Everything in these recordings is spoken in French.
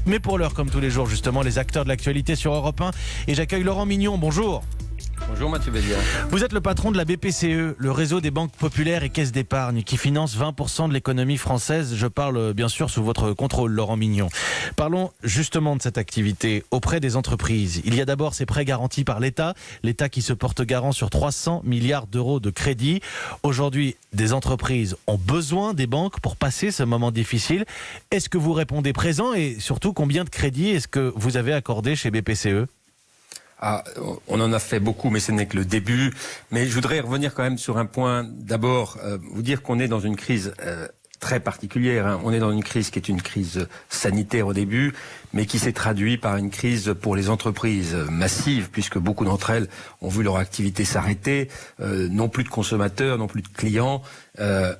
Mais pour l'heure, comme tous les jours, justement, les acteurs de l'actualité sur Europe 1. Et j'accueille Laurent Mignon. Bonjour. Bonjour Mathieu Béliard. Vous êtes le patron de la BPCE, le réseau des banques populaires et caisses d'épargne, qui finance 20% de l'économie française. Je parle bien sûr sous votre contrôle, Laurent Mignon. Parlons justement de cette activité auprès des entreprises. Il y a d'abord ces prêts garantis par l'État, l'État qui se porte garant sur 300 milliards d'euros de crédit. Aujourd'hui, des entreprises ont besoin des banques pour passer ce moment difficile. Est-ce que vous répondez présent et surtout combien de crédits est-ce que vous avez accordé chez BPCE ? On en a fait beaucoup, mais ce n'est que le début. Mais je voudrais revenir quand même sur un point. D'abord, vous dire qu'on est dans une crise très particulière. On est dans une crise qui est une crise sanitaire au début, mais qui s'est traduite par une crise pour les entreprises massive, puisque beaucoup d'entre elles ont vu leur activité s'arrêter, non plus de consommateurs, non plus de clients,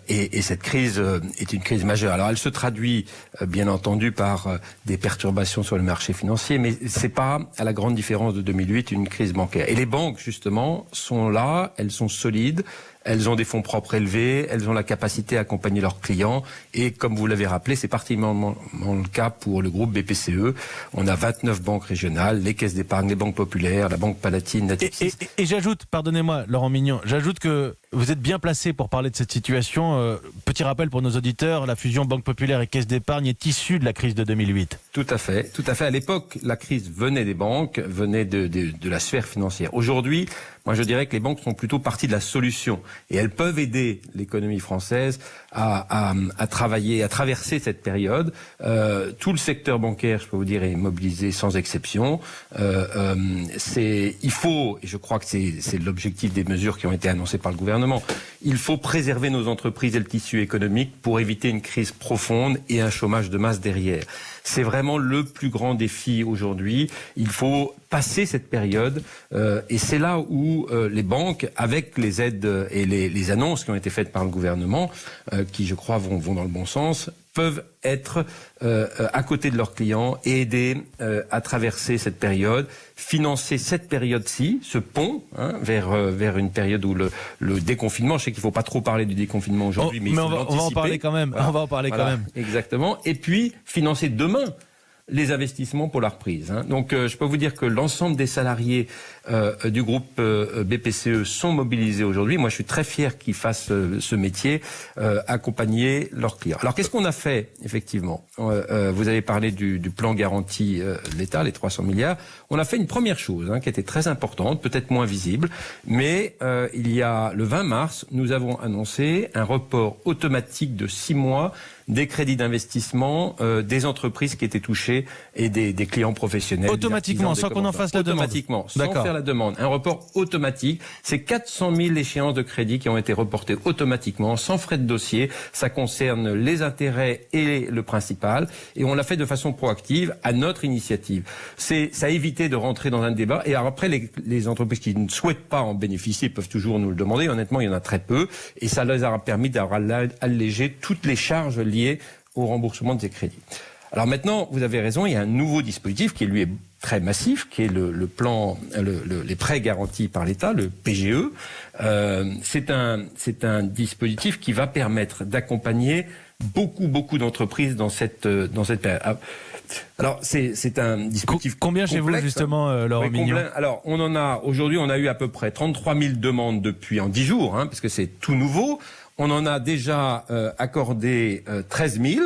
et cette crise est une crise majeure. Alors elle se traduit bien entendu par des perturbations sur le marché financier, mais c'est pas, à la grande différence de 2008, une crise bancaire. Et les banques, justement, sont là, elles sont solides, elles ont des fonds propres élevés, elles ont la capacité à accompagner leurs clients, et comme vous l'avez rappelé, c'est particulièrement le cas pour le groupe BPCE. On a 29 banques régionales, les caisses d'épargne, les banques populaires, la Banque Palatine, Natixis. Et j'ajoute, pardonnez-moi Laurent Mignon, j'ajoute que vous êtes bien placé pour parler de cette situation. Petit rappel pour nos auditeurs, la fusion Banque Populaire et Caisse d'Épargne est issue de la crise de 2008. Tout à fait. À l'époque, la crise venait des banques, venait de la sphère financière. Aujourd'hui, moi je dirais que les banques sont plutôt partie de la solution. Et elles peuvent aider l'économie française à travailler, à traverser cette période. Tout le secteur bancaire, je peux vous dire, est mobilisé sans exception. Il faut, et je crois que c'est l'objectif des mesures qui ont été annoncées par le gouvernement, il faut préserver nos entreprises et le tissu économique pour éviter une crise profonde et un chômage de masse derrière. C'est vraiment le plus grand défi aujourd'hui. Il faut passer cette période et c'est là où les banques, avec les aides et les annonces qui ont été faites par le gouvernement, qui je crois vont dans le bon sens, peuvent être à côté de leurs clients et aider à traverser cette période, financer cette période-ci, ce pont vers une période où le déconfinement, je sais qu'il ne faut pas trop parler du déconfinement aujourd'hui, mais il faut l'anticiper. On va en parler quand même. Voilà. On va en parler quand même. Exactement. Et puis financer demain les investissements pour la reprise. Donc je peux vous dire que l'ensemble des salariés du groupe BPCE sont mobilisés aujourd'hui. Moi je suis très fier qu'ils fassent ce métier, accompagner leurs clients. Alors qu'est-ce qu'on a fait effectivement? Vous avez parlé du plan garanti de l'État, les 300 milliards. On a fait une première chose qui était très importante, peut-être moins visible, mais il y a le 20 mars, nous avons annoncé un report automatique de 6 mois des crédits d'investissement des entreprises qui étaient touchées et des clients professionnels. Automatiquement, sans qu'on en fasse la demande. Automatiquement, sans faire la demande. Un report automatique. C'est 400 000 échéances de crédits qui ont été reportées automatiquement, sans frais de dossier. Ça concerne les intérêts et le principal. Et on l'a fait de façon proactive, à notre initiative. Ça a évité de rentrer dans un débat. Et alors après, les entreprises qui ne souhaitent pas en bénéficier peuvent toujours nous le demander. Honnêtement, il y en a très peu. Et ça leur a permis d'avoir allégé toutes les charges liées au remboursement de ces crédits. Alors maintenant, vous avez raison, il y a un nouveau dispositif qui lui est très massif, qui est le plan, les prêts garantis par l'État, le PGE. C'est un dispositif qui va permettre d'accompagner beaucoup d'entreprises dans cette période. Alors c'est un dispositif combien chez vous justement, Laurent Mignon? Alors aujourd'hui on a eu à peu près 33 000 demandes depuis en 10 jours, parce que c'est tout nouveau. On en a déjà accordé 13 000.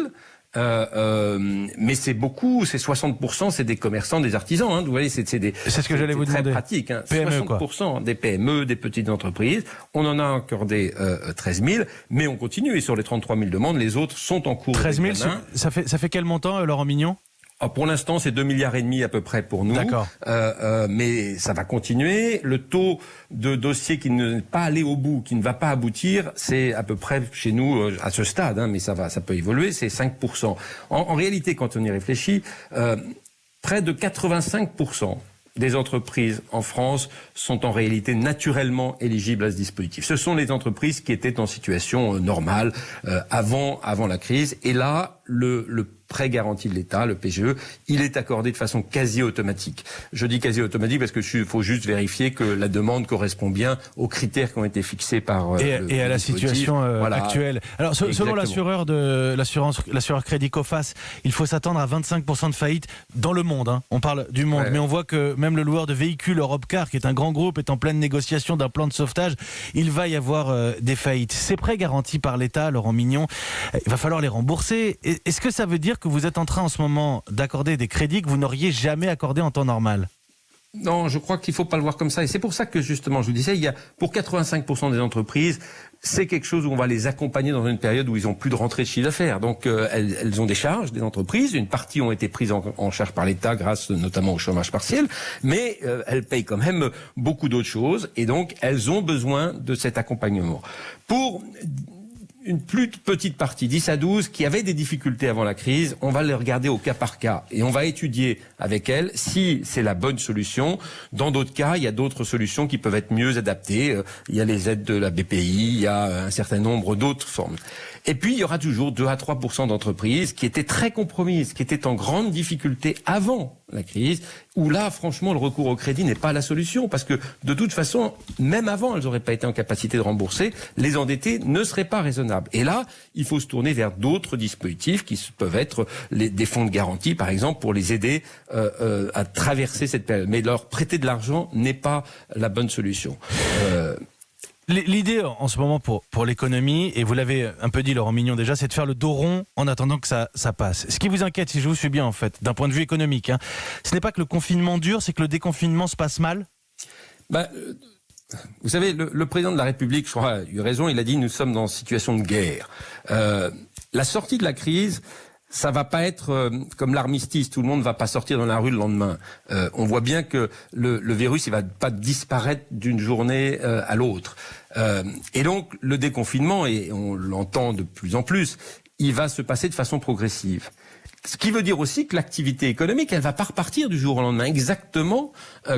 Mais c'est beaucoup, c'est 60%, c'est des commerçants, des artisans. Vous voyez, c'est ce que j'allais vous demander. Très pratique. PME, 60% des PME, des petites entreprises. On en a accordé 13 000, mais on continue. Et sur les 33 000 demandes, les autres sont en cours. 13 000, ça fait quel montant, Laurent Mignon? Pour l'instant, c'est 2,5 milliards à peu près pour nous. D'accord. Mais ça va continuer. Le taux de dossiers qui ne pas aller au bout, qui ne va pas aboutir, c'est à peu près chez nous à ce stade, mais ça peut évoluer, c'est 5%. En réalité, quand on y réfléchit, près de 85% des entreprises en France sont en réalité naturellement éligibles à ce dispositif. Ce sont les entreprises qui étaient en situation normale avant la crise. Et là, le prêt garanti de l'État, le PGE, il est accordé de façon quasi automatique. Je dis quasi automatique parce que faut juste vérifier que la demande correspond bien aux critères qui ont été fixés par et à la situation actuelle. Alors selon l'assureur Crédit Coface, il faut s'attendre à 25% de faillite dans le monde. On parle du monde, mais on voit que même le loueur de véhicules Europcar, qui est un grand groupe, est en pleine négociation d'un plan de sauvetage. Il va y avoir des faillites. Ces prêts garantis par l'État, Laurent Mignon, il va falloir les rembourser. Est-ce que ça veut dire que vous êtes en train en ce moment d'accorder des crédits que vous n'auriez jamais accordés en temps normal ? Non, je crois qu'il ne faut pas le voir comme ça. Et c'est pour ça que, justement, je vous disais, il y a pour 85% des entreprises, c'est quelque chose où on va les accompagner dans une période où ils n'ont plus de rentrée de chiffre d'affaires. Donc, elles ont des charges, des entreprises. Une partie ont été prises en charge par l'État grâce notamment au chômage partiel. Mais elles payent quand même beaucoup d'autres choses. Et donc, elles ont besoin de cet accompagnement. Pour une plus petite partie, 10 à 12, qui avaient des difficultés avant la crise, on va les regarder au cas par cas et on va étudier avec elles si c'est la bonne solution. Dans d'autres cas, il y a d'autres solutions qui peuvent être mieux adaptées. Il y a les aides de la BPI, il y a un certain nombre d'autres formes. Et puis, il y aura toujours 2 à 3% d'entreprises qui étaient très compromises, qui étaient en grande difficulté avant la crise, où là, franchement, le recours au crédit n'est pas la solution, parce que de toute façon, même avant, elles n'auraient pas été en capacité de rembourser, les endettés ne seraient pas raisonnables. Et là, il faut se tourner vers d'autres dispositifs qui peuvent être des fonds de garantie, par exemple, pour les aider à traverser cette période. Mais leur prêter de l'argent n'est pas la bonne solution. L'idée en ce moment pour l'économie, et vous l'avez un peu dit Laurent Mignon déjà, c'est de faire le dos rond en attendant que ça passe. Ce qui vous inquiète, si je vous suis bien en fait, d'un point de vue économique, ce n'est pas que le confinement dure, c'est que le déconfinement se passe mal ? Vous savez, le président de la République, je crois, a eu raison, il a dit nous sommes dans une situation de guerre. La sortie de la crise, ça va pas être comme l'armistice, tout le monde va pas sortir dans la rue le lendemain. On voit bien que le virus, il va pas disparaître d'une journée à l'autre. Et donc, le déconfinement, et on l'entend de plus en plus, il va se passer de façon progressive. Ce qui veut dire aussi que l'activité économique, elle va pas repartir du jour au lendemain, exactement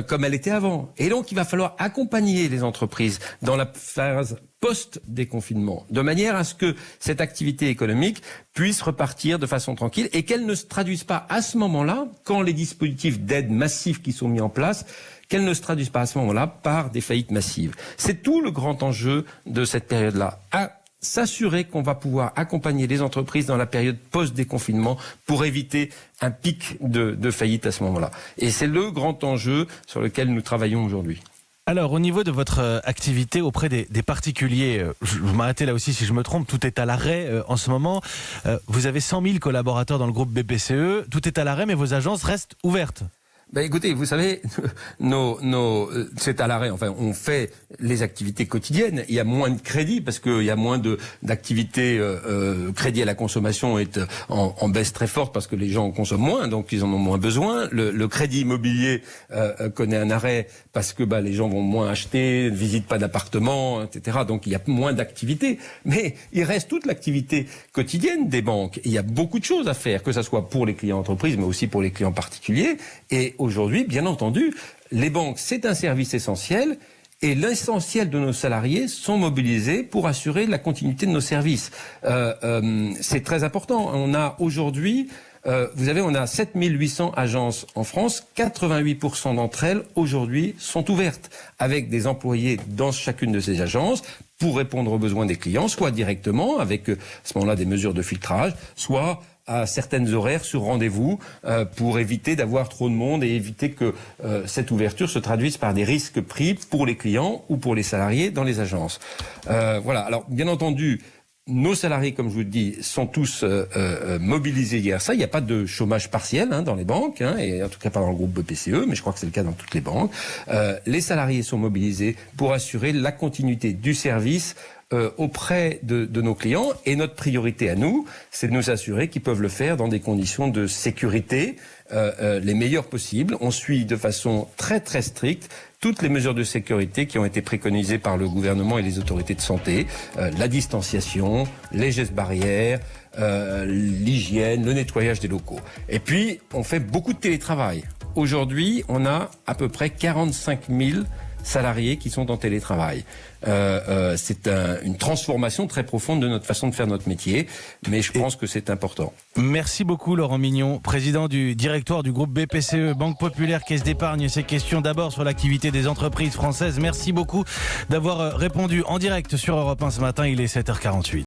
comme elle était avant. Et donc, il va falloir accompagner les entreprises dans la phase post-déconfinement, de manière à ce que cette activité économique puisse repartir de façon tranquille et qu'elle ne se traduise pas à ce moment-là, quand les dispositifs d'aide massifs qui sont mis en place, qu'elle ne se traduise pas à ce moment-là par des faillites massives. C'est tout le grand enjeu de cette période-là. S'assurer qu'on va pouvoir accompagner les entreprises dans la période post-déconfinement pour éviter un pic de faillite à ce moment-là. Et c'est le grand enjeu sur lequel nous travaillons aujourd'hui. Alors, au niveau de votre activité auprès des particuliers, je vais m'arrêter là aussi si je me trompe, tout est à l'arrêt en ce moment. Vous avez 100 000 collaborateurs dans le groupe BPCE, tout est à l'arrêt, mais vos agences restent ouvertes. Écoutez, vous savez, c'est à l'arrêt. Enfin, on fait les activités quotidiennes. Il y a moins de crédit parce qu'il y a moins d'activités. Crédit à la consommation est en baisse très forte parce que les gens consomment moins, donc ils en ont moins besoin. Le crédit immobilier connaît un arrêt parce que les gens vont moins acheter, ne visitent pas d'appartements, etc. Donc il y a moins d'activités. Mais il reste toute l'activité quotidienne des banques. Il y a beaucoup de choses à faire, que ça soit pour les clients entreprises, mais aussi pour les clients particuliers. Et aujourd'hui, bien entendu, les banques, c'est un service essentiel et l'essentiel de nos salariés sont mobilisés pour assurer la continuité de nos services. C'est très important. On a aujourd'hui, on a 7800 agences en France, 88% d'entre elles aujourd'hui sont ouvertes avec des employés dans chacune de ces agences pour répondre aux besoins des clients, soit directement avec à ce moment-là des mesures de filtrage, soit à certaines horaires sur rendez-vous pour éviter d'avoir trop de monde et éviter que cette ouverture se traduise par des risques pris pour les clients ou pour les salariés dans les agences. Voilà. Alors, bien entendu, nos salariés, comme je vous le dis, sont tous mobilisés hier. Ça, il n'y a pas de chômage partiel dans les banques, et en tout cas pas dans le groupe BPCE, mais je crois que c'est le cas dans toutes les banques. Les salariés sont mobilisés pour assurer la continuité du service auprès de nos clients, et notre priorité à nous, c'est de nous assurer qu'ils peuvent le faire dans des conditions de sécurité les meilleures possibles. On suit de façon très très stricte toutes les mesures de sécurité qui ont été préconisées par le gouvernement et les autorités de santé, la distanciation, les gestes barrières, l'hygiène, le nettoyage des locaux. Et puis, on fait beaucoup de télétravail. Aujourd'hui, on a à peu près 45 000 salariés qui sont en télétravail. C'est une transformation très profonde de notre façon de faire notre métier, mais je pense que c'est important. Merci beaucoup Laurent Mignon, président du directoire du groupe BPCE, Banque Populaire, Caisse d'Épargne. Ces questions d'abord sur l'activité des entreprises françaises. Merci beaucoup d'avoir répondu en direct sur Europe 1 ce matin, il est 7h48.